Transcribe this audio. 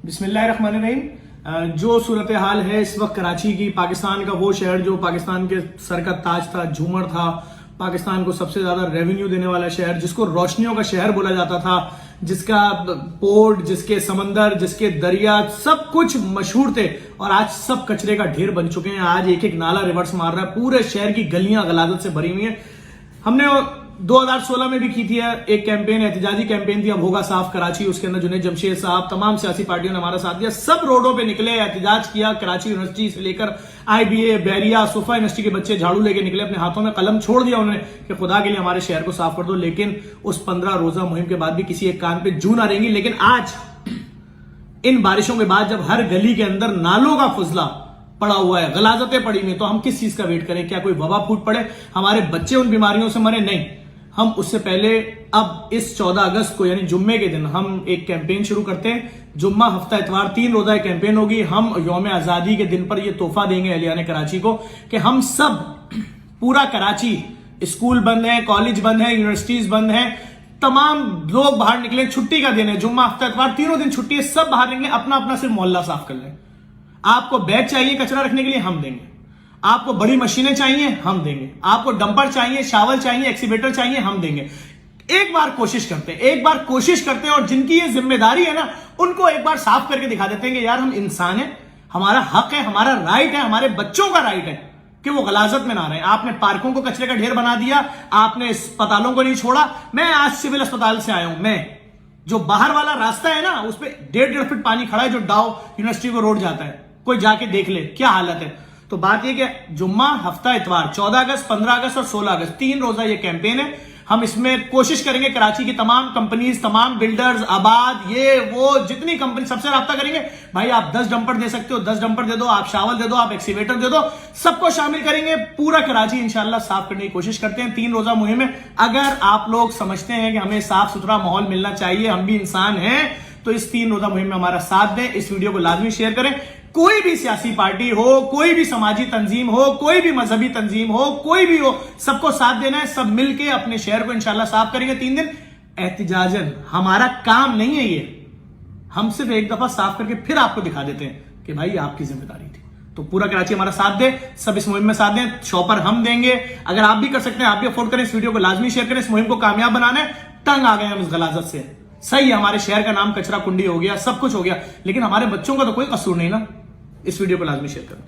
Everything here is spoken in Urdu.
بسم اللہ الرحمن الرحیم. جو صورتحال ہے اس وقت کراچی کی، پاکستان کا وہ شہر جو پاکستان کے سر کا تاج تھا، جھومر تھا، پاکستان کو سب سے زیادہ ریونیو دینے والا شہر، جس کو روشنیوں کا شہر بولا جاتا تھا، جس کا پورٹ، جس کے سمندر، جس کے دریا سب کچھ مشہور تھے، اور آج سب کچرے کا ڈھیر بن چکے ہیں. آج ایک ایک نالا ریورس مار رہا ہے، پورے شہر کی گلیاں غلاظت سے بھری ہوئی ہیں. ہم نے 2016 میں بھی کی تھی ایک کیمپین، احتجاجی کیمپین تھی، اب ہوگا صاف کراچی. اس کے اندر جنید جمشید صاحب، تمام سیاسی پارٹیوں نے ہمارا ساتھ دیا، سب روڈوں پہ نکلے، احتجاج کیا. کراچی یونیورسٹی سے لے کر آئی بی اے، بحریہ، صوفہ یونیورسٹی کے بچے جھاڑو لے کے نکلے، اپنے ہاتھوں میں قلم چھوڑ دیا انہوں نے کہ خدا کے لیے ہمارے شہر کو صاف کر دو. لیکن اس 15 روزہ مہم کے بعد بھی کسی ایک کان پہ جوں نہ رہیں گی. لیکن آج ان بارشوں کے بعد جب ہر گلی کے اندر نالوں کا فضلہ پڑا ہوا ہے، غلاظتیں پڑی ہوئی، تو ہم کس چیز کا ویٹ کریں؟ کیا کوئی وبا پھوٹ پڑے، ہمارے بچے ان بیماریوں سے مرے؟ نہیں. ہم اس سے پہلے اب اس 14 اگست کو یعنی جمعے کے دن ہم ایک کیمپین شروع کرتے ہیں. جمعہ، ہفتہ اتوار 3 روزہ کیمپین ہوگی. ہم یوم آزادی کے دن پر یہ تحفہ دیں گے اہلیان کراچی کو کہ ہم سب، پورا کراچی، اسکول بند ہیں، کالج بند ہیں، یونیورسٹیز بند ہیں، تمام لوگ باہر نکلیں. چھٹی کا دن ہے، جمعہ، ہفتہ اتوار تینوں دن چھٹی ہے، سب باہر نکلیں، اپنا اپنا صرف محلہ صاف کر لیں. آپ کو بیگ چاہیے کچرا رکھنے کے لیے، ہم دیں گے. آپ کو بڑی مشینیں چاہیے، ہم دیں گے. آپ کو ڈمپر چاہیے، شاول چاہیے، ایکسیویٹر چاہیے، ہم دیں گے. ایک بار کوشش کرتے ہیں اور جن کی یہ ذمہ داری ہے نا، ان کو ایک بار صاف کر کے دکھا دیتے ہیں کہ یار ہم انسان ہیں، ہمارا حق ہے، ہمارا رائٹ ہے، ہمارے بچوں کا رائٹ ہے کہ وہ غلاظت میں نہ رہیں. آپ نے پارکوں کو کچرے کا ڈھیر بنا دیا، آپ نے اسپتالوں کو نہیں چھوڑا. میں آج سول اسپتال سے آیا ہوں، میں جو باہر والا راستہ ہے نا، اس پہ 1.5 فٹ پانی کھڑا ہے، جو ڈاؤ یونیورسٹی کو روڈ جاتا ہے. کوئی جا کے دیکھ لے کیا حالت ہے. تو بات یہ کہ جمعہ، ہفتہ اتوار، 14 اگست، 15 اگست اور 16 اگست 3 روزہ یہ کیمپین ہے. ہم اس میں کوشش کریں گے کراچی کی تمام کمپنیز، تمام بلڈرز، آباد، یہ وہ جتنی کمپنی، سب سے رابطہ کریں گے. بھائی آپ 10 ڈمپر دے سکتے ہو، 10 ڈمپر دے دو، آپ شاول دے دو، آپ ایکسیویٹر دے دو، سب کو شامل کریں گے. پورا کراچی انشاءاللہ صاف کرنے کی کوشش کرتے ہیں. 3 روزہ مہم ہے. اگر آپ لوگ سمجھتے ہیں کہ ہمیں صاف ستھرا ماحول ملنا چاہیے، ہم بھی انسان ہیں، تو اس 3 روزہ مہم میں ہمارا ساتھ دیں. اس ویڈیو کو لازمی شیئر کریں. کوئی بھی سیاسی پارٹی ہو، کوئی بھی سماجی تنظیم ہو، کوئی بھی مذہبی تنظیم ہو، کوئی بھی ہو، سب کو ساتھ دینا ہے. سب مل کے اپنے شہر کو انشاءاللہ صاف کریں گے 3 دن احتجاجن. ہمارا کام نہیں ہے یہ، ہم صرف ایک دفعہ صاف کر کے پھر آپ کو دکھا دیتے ہیں کہ بھائی آپ کی ذمہ داری تھی. تو پورا کراچی ہمارا ساتھ دے، سب اس مہم میں ساتھ دیں. شاپر ہم دیں گے. اگر آپ بھی کر سکتے ہیں، آپ بھی افورڈ کریں. اس ویڈیو کو لازمی شیئر کریں. اس مہم کو کامیاب بنانا ہے. تنگ آ گئے ہم اس غلاظت سے. صحیح ہے، ہمارے شہر کا نام کچرا کنڈی ہو گیا، سب کچھ ہو گیا، لیکن ہمارے بچوں کا تو کوئی قصور نہیں نا. اس ویڈیو کو لازمی شیئر کریں.